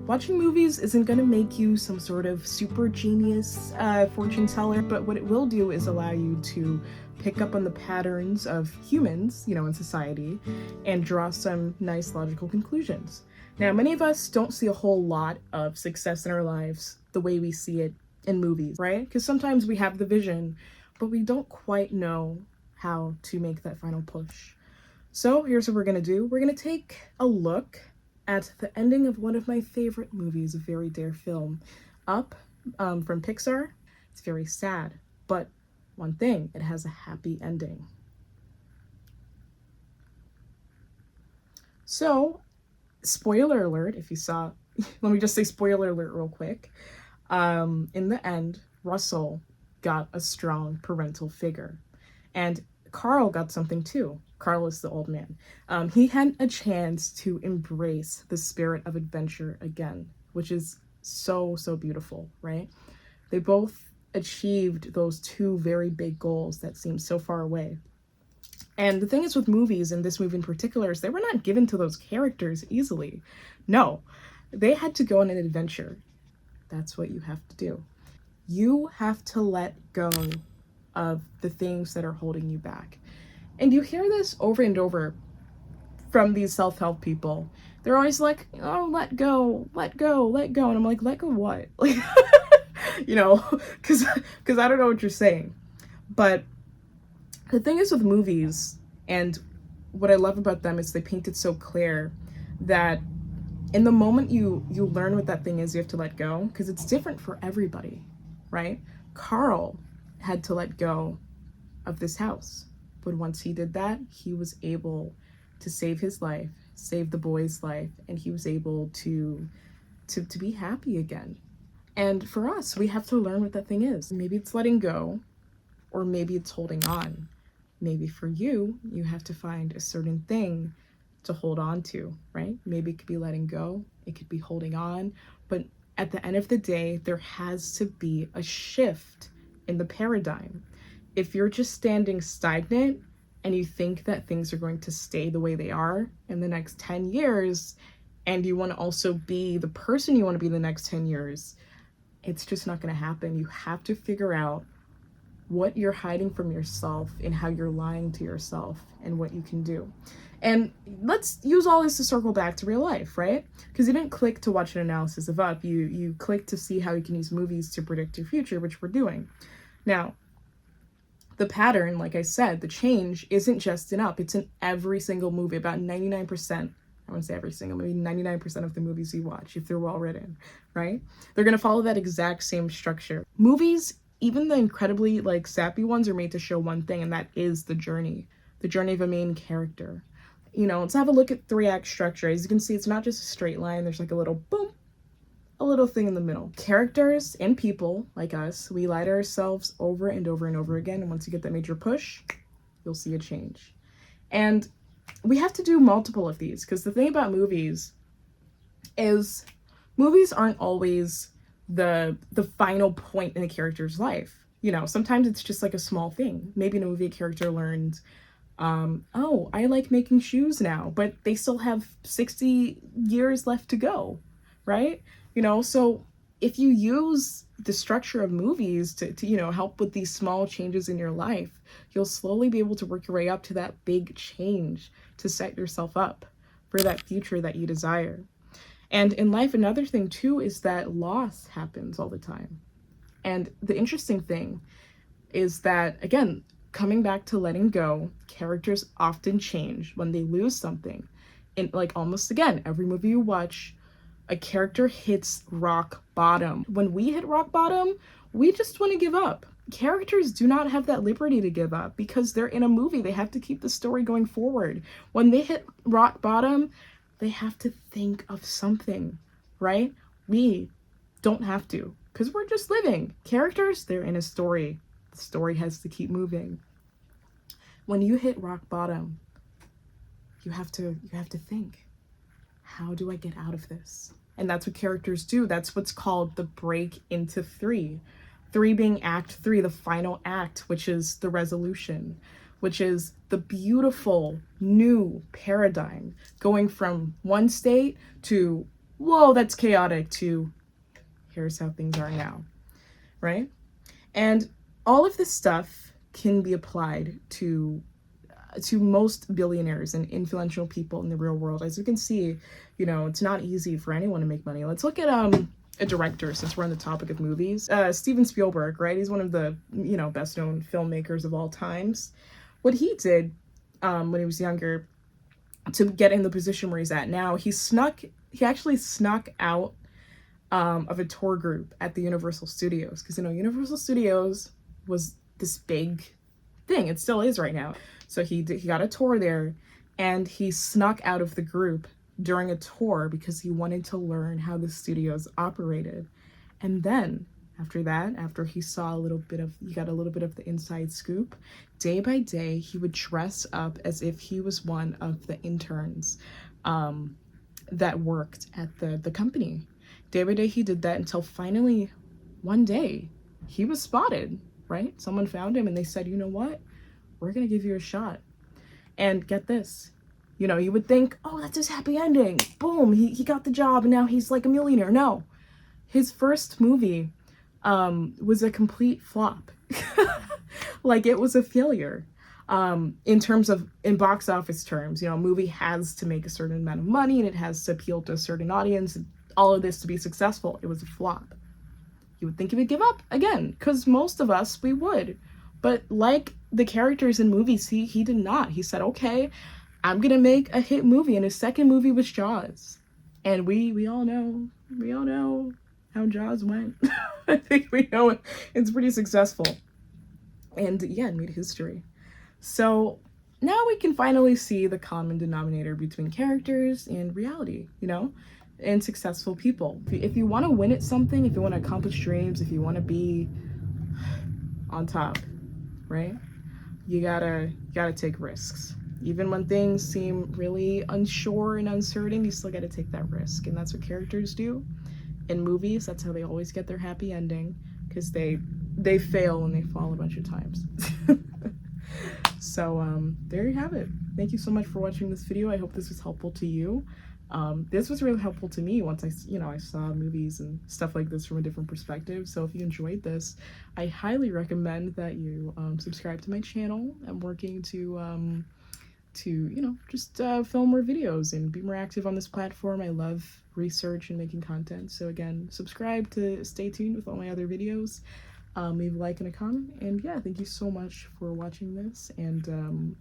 Watching movies isn't going to make you some sort of super genius fortune teller, but what it will do is allow you to pick up on the patterns of humans, in society, and draw some nice logical conclusions. Now, many of us don't see a whole lot of success in our lives the way we see it in movies, right? Because sometimes we have the vision, but we don't quite know how to make that final push. So here's what we're gonna do. We're gonna take a look at the ending of one of my favorite movies, a very dare film, Up, from Pixar. It's very sad, but one thing, it has a happy ending. So, spoiler alert, if you saw, let me just say spoiler alert real quick. In the end, Russell got a strong parental figure. And Carl got something too. Carl is the old man. He had a chance to embrace the spirit of adventure again, which is so, so beautiful, right? They both achieved those two very big goals that seemed so far away. And the thing is with movies, and this movie in particular, is they were not given to those characters easily. No, they had to go on an adventure. That's what you have to do. You have to let go of the things that are holding you back. And you hear this over and over from these self-help people. They're always like, oh, let go, let go, let go. And I'm like, let go what? Like, because I don't know what you're saying. But the thing is with movies, and what I love about them is they paint it so clear that in the moment you learn what that thing is, you have to let go, because it's different for everybody, right? Carl had to let go of this house. But once he did that, he was able to save his life, save the boy's life, and he was able to be happy again. And for us, we have to learn what that thing is. Maybe it's letting go, or maybe it's holding on. Maybe for you, you have to find a certain thing to hold on to, right? Maybe it could be letting go, it could be holding on, but at the end of the day, there has to be a shift in the paradigm. If you're just standing stagnant and you think that things are going to stay the way they are in the next 10 years, and you want to also be the person you want to be the next 10 years, it's just not going to happen. You have to figure out what you're hiding from yourself and how you're lying to yourself and what you can do. And let's use all this to circle back to real life, right? Because you didn't click to watch an analysis of Up. You clicked to see how you can use movies to predict your future, which we're doing. Now, the pattern, like I said, the change isn't just in Up. It's in every single movie. About 99%, I wouldn't say every single movie, 99% of the movies you watch, if they're well written, right? They're going to follow that exact same structure. Movies, even the incredibly sappy ones, are made to show one thing, and that is the journey of a main character. Let's have a look at 3-act structure. As you can see, it's not just a straight line. There's like a little boom, a little thing in the middle. Characters and people like us, we lie to ourselves over and over and over again. And once you get that major push, you'll see a change. And we have to do multiple of these, because the thing about movies is movies aren't always the final point in a character's life. Sometimes it's just like a small thing. Maybe in a movie a character learns, oh, I like making shoes now, but they still have 60 years left to go, right? So if you use the structure of movies to help with these small changes in your life, you'll slowly be able to work your way up to that big change to set yourself up for that future that you desire. And in life, another thing too is that loss happens all the time. And the interesting thing is that, again, coming back to letting go, characters often change when they lose something. In almost again, every movie you watch, a character hits rock bottom. When we hit rock bottom, we just want to give up. Characters do not have that liberty to give up because they're in a movie. They have to keep the story going forward. When they hit rock bottom, they have to think of something, right? We don't have to, because we're just living. Characters, they're in a story. The story has to keep moving. When you hit rock bottom, you have to think, how do I get out of this? And that's what characters do. That's what's called the break into 3. 3 being act 3, the final act, which is the resolution, which is the beautiful new paradigm going from one state to whoa, that's chaotic, to here's how things are now, right? And all of this stuff can be applied to most billionaires and influential people in the real world. As you can see, you know, it's not easy for anyone to make money. Let's look at a director, since we're on the topic of movies. Steven Spielberg, right? He's one of the, you know, best known filmmakers of all times. What he did when he was younger to get in the position where he's at now, he actually snuck out of a tour group at the Universal Studios, because, you know, Universal Studios was this big thing. It still is right now. So he got a tour there, and he snuck out of the group during a tour because he wanted to learn how the studios operated. And then after that, after he got a little bit of the inside scoop, day by day he would dress up as if he was one of the interns that worked at the company. Day by day he did that until finally one day he was spotted, right? Someone found him and they said, you know what? We're gonna give you a shot. And get this, you know, you would think, oh, that's his happy ending. Boom, he got the job and now he's like a millionaire. No, his first movie was a complete flop. Like, it was a failure. In box office terms, you know, a movie has to make a certain amount of money and it has to appeal to a certain audience, and all of this to be successful. It was a flop. You would think he would give up again, because most of us, we would. But like the characters in movies, he did not. He said, okay, I'm gonna make a hit movie, and his second movie was Jaws. And we all know how Jaws went. I think we know it's pretty successful. And yeah, it made history. So now we can finally see the common denominator between characters and reality, you know, and successful people. If you want to win at something, if you want to accomplish dreams, if you want to be on top, right? You gotta take risks. Even when things seem really unsure and uncertain, you still gotta take that risk. And that's what characters do. In movies, that's how they always get their happy ending, because they fail and they fall a bunch of times. So there you have it. Thank you so much for watching this video. I hope this was helpful to you. This was really helpful to me once I saw movies and stuff like this from a different perspective. So if you enjoyed this, I highly recommend that you subscribe to my channel. I'm working to just film more videos and be more active on this platform. I love research and making content. So again, subscribe to stay tuned with all my other videos. Leave a like and a comment. And yeah, thank you so much for watching this. And